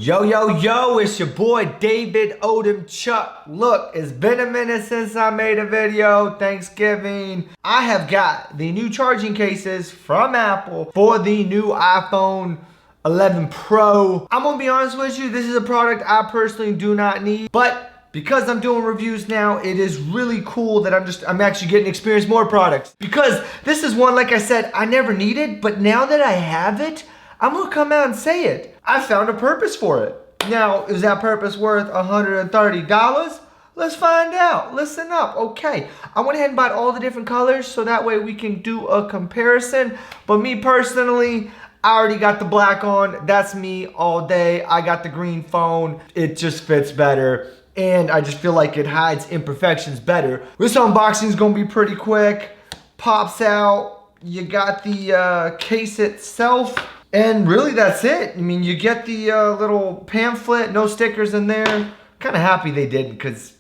Yo, yo, yo, it's your boy David Odemchuk. Look, it's been a minute since I made a video, Thanksgiving. I have got the new charging cases from Apple for the new iPhone 11 Pro. I'm gonna be honest with you, this is a product I personally do not need, but because I'm doing reviews now, it is really cool that I'm actually getting to experience more products. Because this is one, like I said, I never needed, but now that I have it, I'm gonna come out and say it. I found a purpose for it. Now, is that purpose worth $130? Let's find out. Listen up. Okay, I went ahead and bought all the different colors so that way we can do a comparison. But me personally, I already got the black on. That's me all day. I got the green phone. It just fits better. And I just feel like it hides imperfections better. This unboxing is gonna be pretty quick. Pops out. You got the case itself. And really that's it. I mean, you get the little pamphlet, no stickers in there. Kind of happy they didn't because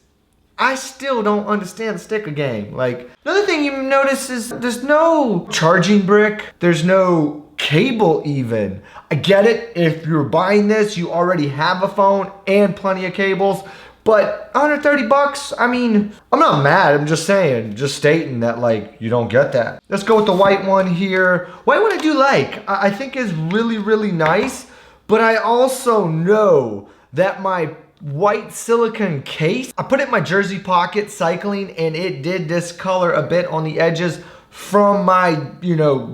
I still don't understand the sticker game. Like, another thing you notice is there's no charging brick. There's no cable even. I get it. If you're buying this, you already have a phone and plenty of cables. But 130 bucks, I mean, I'm not mad. I'm just saying, just stating that like you don't get that. Let's go with the white one here. White one I do like. I think is really, really nice. But I also know that my white silicone case, I put it in my jersey pocket cycling and it did discolor a bit on the edges from my,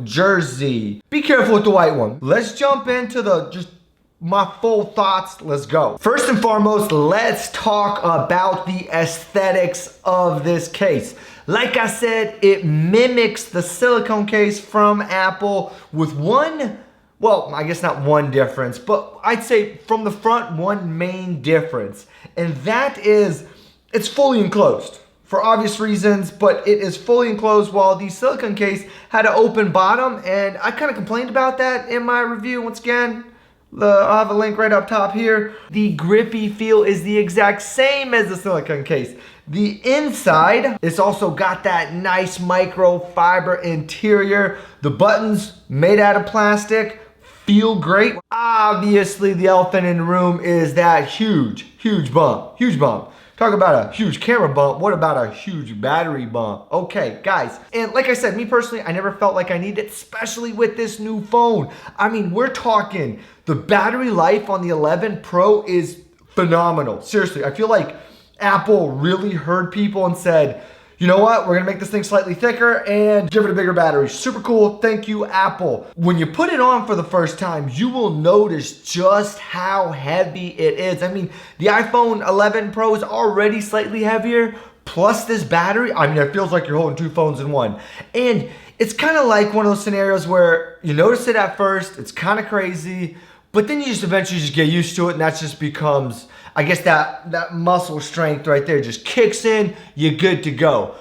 jersey. Be careful with the white one. Let's jump into my full thoughts. Let's go. First and foremost, let's talk about the aesthetics of this case. Like I said, it mimics the silicone case from Apple with one, well, I guess not one difference, but I'd say from the front, one main difference. And that is, it's fully enclosed. For obvious reasons, but it is fully enclosed while the silicone case had an open bottom. And I kind of complained about that in my review. Once again, I'll have a link right up top here. The grippy feel is the exact same as the silicone case. The inside, it's also got that nice microfiber interior. The buttons made out of plastic, feel great. Obviously, the elephant in the room is that huge bump, huge bump. Talk about a huge camera bump. What about a huge battery bump? Okay, guys. And like I said, me personally, I never felt like I needed it, especially with this new phone. I mean, we're talking the battery life on the 11 Pro is phenomenal. Seriously, I feel like Apple really heard people and said, you know what? We're gonna make this thing slightly thicker and give it a bigger battery. Super cool, thank you, Apple. When you put it on for the first time, you will notice just how heavy it is. I mean, the iPhone 11 Pro is already slightly heavier, plus this battery. I mean, it feels like you're holding two phones in one. And it's kind of like one of those scenarios where you notice it at first, it's kind of crazy, but then you just eventually just get used to it and that just becomes, I guess that muscle strength right there just kicks in, you're good to go.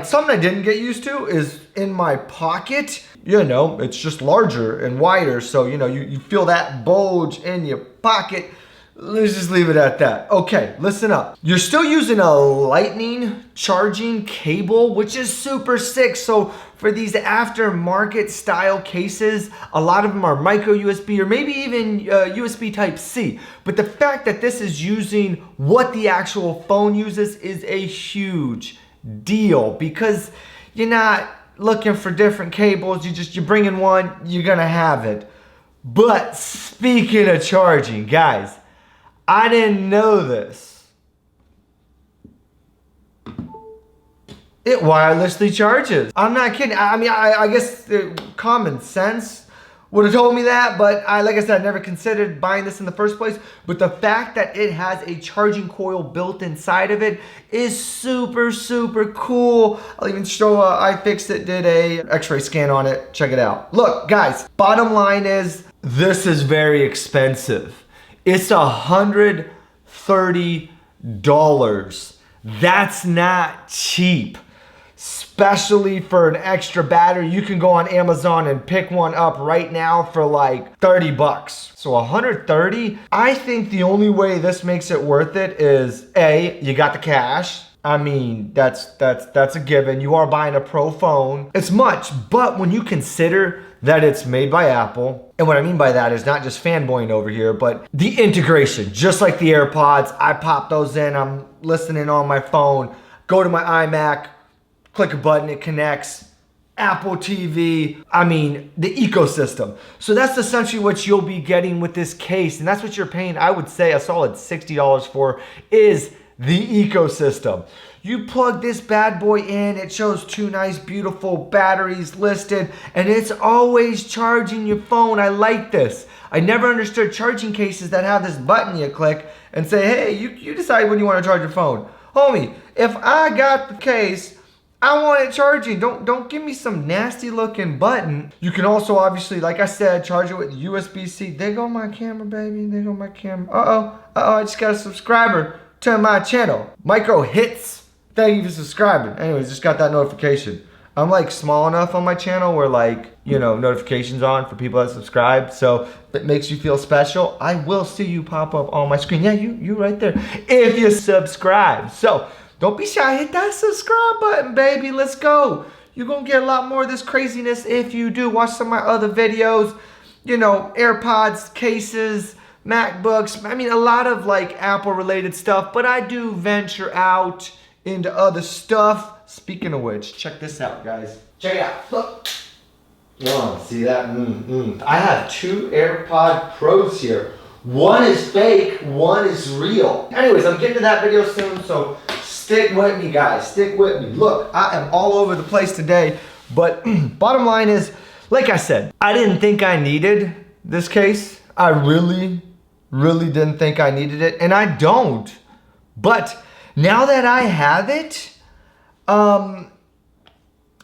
Something I didn't get used to is in my pocket, it's just larger and wider. So, you feel that bulge in your pocket. Let's just leave it at that. Okay, listen up. You're still using a lightning charging cable, which is super sick. So for these aftermarket style cases, a lot of them are micro USB or maybe even USB type C. But the fact that this is using what the actual phone uses is a huge deal because you're not looking for different cables. You bring in one, you're gonna have it. But speaking of charging, guys, I didn't know this. It wirelessly charges. I'm not kidding. I mean, I guess common sense would have told me that, but like I said, I never considered buying this in the first place. But the fact that it has a charging coil built inside of it is super, super cool. I'll even show iFixit did a x-ray scan on it. Check it out. Look, guys, bottom line is this is very expensive. It's $130. That's not cheap. Especially for an extra battery. You can go on Amazon and pick one up right now for like 30 bucks. So 130, I think the only way this makes it worth it is A, you got the cash. I mean, that's a given. You are buying a pro phone. It's much, but when you consider that it's made by Apple, and what I mean by that is not just fanboying over here, but the integration, just like the AirPods, I pop those in, I'm listening on my phone, go to my iMac, click a button, it connects. Apple TV, I mean, the ecosystem. So that's essentially what you'll be getting with this case, and that's what you're paying, I would say, a solid $60 for, is the ecosystem. You plug this bad boy in, it shows 2 nice, beautiful batteries listed, and it's always charging your phone. I like this. I never understood charging cases that have this button you click and say, hey, you decide when you want to charge your phone. Homie, if I got the case, I want it charging. Don't give me some nasty looking button. You can also obviously, like I said, charge it with USB-C. There go my camera, baby. There go my camera. I just got a subscriber to my channel. Micro hits. Thank you for subscribing. Anyways, just got that notification. I'm like small enough on my channel where like, you know, notifications on for people that subscribe. So if it makes you feel special, I will see you pop up on my screen. Yeah, you right there. If you subscribe. So don't be shy, hit that subscribe button, baby. Let's go. You're gonna get a lot more of this craziness if you do. Watch some of my other videos, you know, AirPods, cases, MacBooks. I mean, a lot of like Apple related stuff, but I do venture out into other stuff. Speaking of which, check this out, guys. Check it out, look. Oh, see that? I have 2 AirPod Pros here. One is fake, one is real. Anyways, I'm getting to that video soon, so stick with me, guys. Stick with me. Look, I am all over the place today, but bottom line is, like I said, I didn't think I needed this case. I really didn't think I needed it, and I don't. But now that I have it, I'm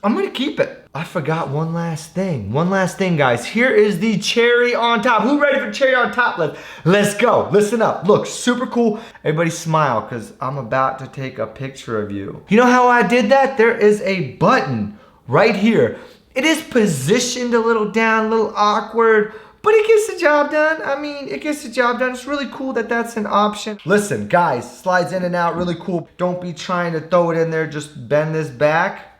gonna keep it. I forgot one last thing. One last thing, guys. Here is the cherry on top. Who ready for cherry on top? Let's go. Listen up. Look, super cool. Everybody smile, because I'm about to take a picture of you. You know how I did that? There is a button right here. It is positioned a little down, a little awkward, but it gets the job done. I mean, it gets the job done. It's really cool that that's an option. Listen, guys, slides in and out, really cool. Don't be trying to throw it in there. Just bend this back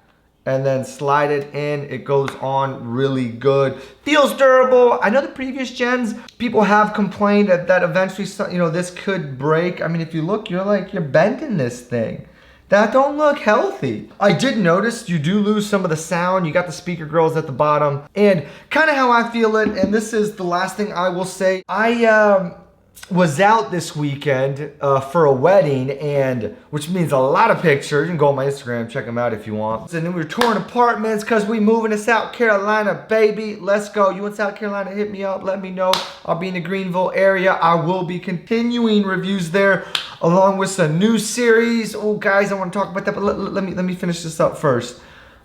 and then slide it in. It goes on really good. Feels durable. I know the previous gens, people have complained that eventually, you know, this could break. I mean, if you look, you're bending this thing. That don't look healthy. I did notice you do lose some of the sound. You got the speaker grills at the bottom. And kind of how I feel it, and this is the last thing I will say. I was out this weekend for a wedding, and which means a lot of pictures. You can go on my Instagram, check them out if you want. And then we were touring apartments because we moving to South Carolina, baby. Let's go. You in South Carolina, hit me up, let me know. I'll be in the Greenville area. I will be continuing reviews there along with some new series. Oh guys, I want to talk about that, but let me finish this up first.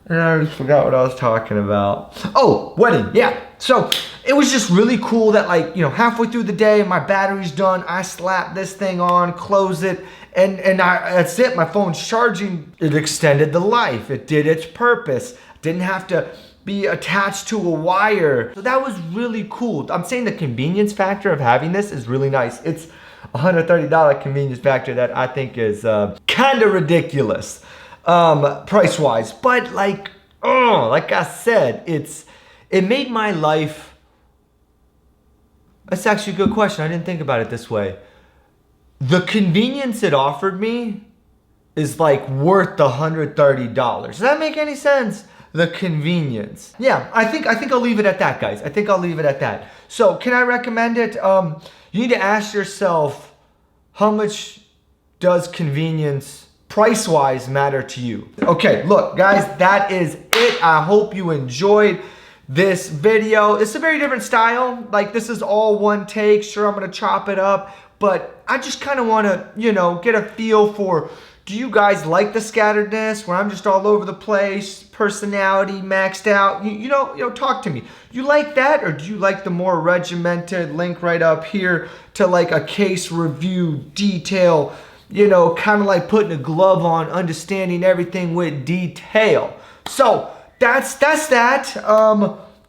And I already forgot what I was talking about. Oh, wedding, yeah. So it was just really cool that, like, you know, halfway through the day, my battery's done. I slap this thing on, close it, and that's it. My phone's charging. It extended the life. It did its purpose. Didn't have to be attached to a wire. So that was really cool. I'm saying the convenience factor of having this is really nice. It's $130 convenience factor that I think is kind of ridiculous. Price-wise, but like I said, it made my life. That's actually a good question. I didn't think about it this way. The convenience it offered me is like worth the $130. Does that make any sense? The convenience. Yeah, I think I'll leave it at that, guys. I think I'll leave it at that. So, can I recommend it? You need to ask yourself, how much does convenience price-wise matter to you? Okay, look, guys, that is it. I hope you enjoyed this video. It's a very different style. Like, this is all one take. Sure, I'm gonna chop it up, but I just kind of want to, you know, get a feel for, do you guys like the scatteredness where I'm just all over the place, personality maxed out? You know, talk to me. You like that, or do you like the more regimented, link right up here to like a case review detail, you know, kind of like putting a glove on, understanding everything with detail? So that's that.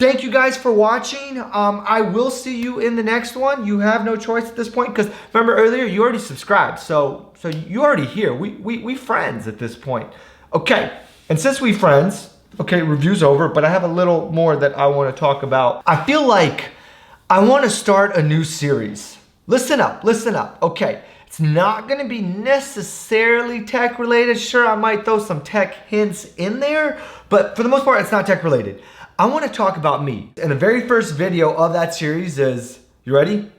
Thank you guys for watching. I will see you in the next one. You have no choice at this point, because remember earlier, you already subscribed. So you already here. We friends at this point. Okay, and since we friends, okay, review's over, but I have a little more that I want to talk about. I feel like I want to start a new series. Listen up, okay. It's not gonna be necessarily tech related. Sure, I might throw some tech hints in there, but for the most part, it's not tech related. I wanna talk about me. And the very first video of that series is, you ready?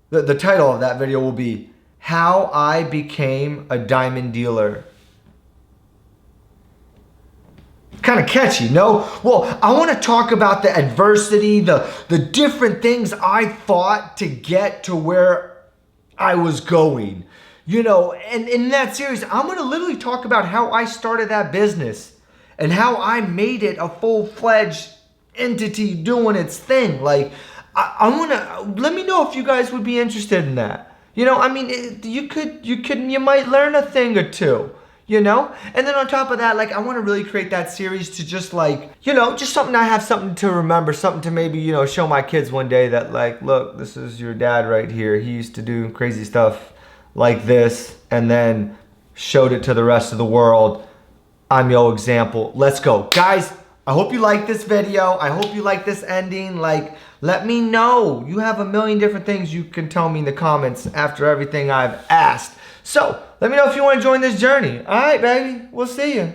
The title of that video will be, How I Became a Diamond Dealer. Kind of catchy, no? Well, I want to talk about the adversity, the different things I fought to get to where I was going. You know, and in that series, I'm going to literally talk about how I started that business and how I made it a full-fledged entity doing its thing. Like, I want to, let me know if you guys would be interested in that. You know, I mean, you might learn a thing or two. You know? And then on top of that, like, I want to really create that series to just, like, you know, just something I have something to remember, something to maybe, you know, show my kids one day that, like, look, this is your dad right here. He used to do crazy stuff like this and then showed it to the rest of the world. I'm your example. Let's go. Guys, I hope you like this video. I hope you like this ending. Like, let me know. You have a million different things you can tell me in the comments after everything I've asked. So, let me know if you want to join this journey. All right, baby. We'll see you.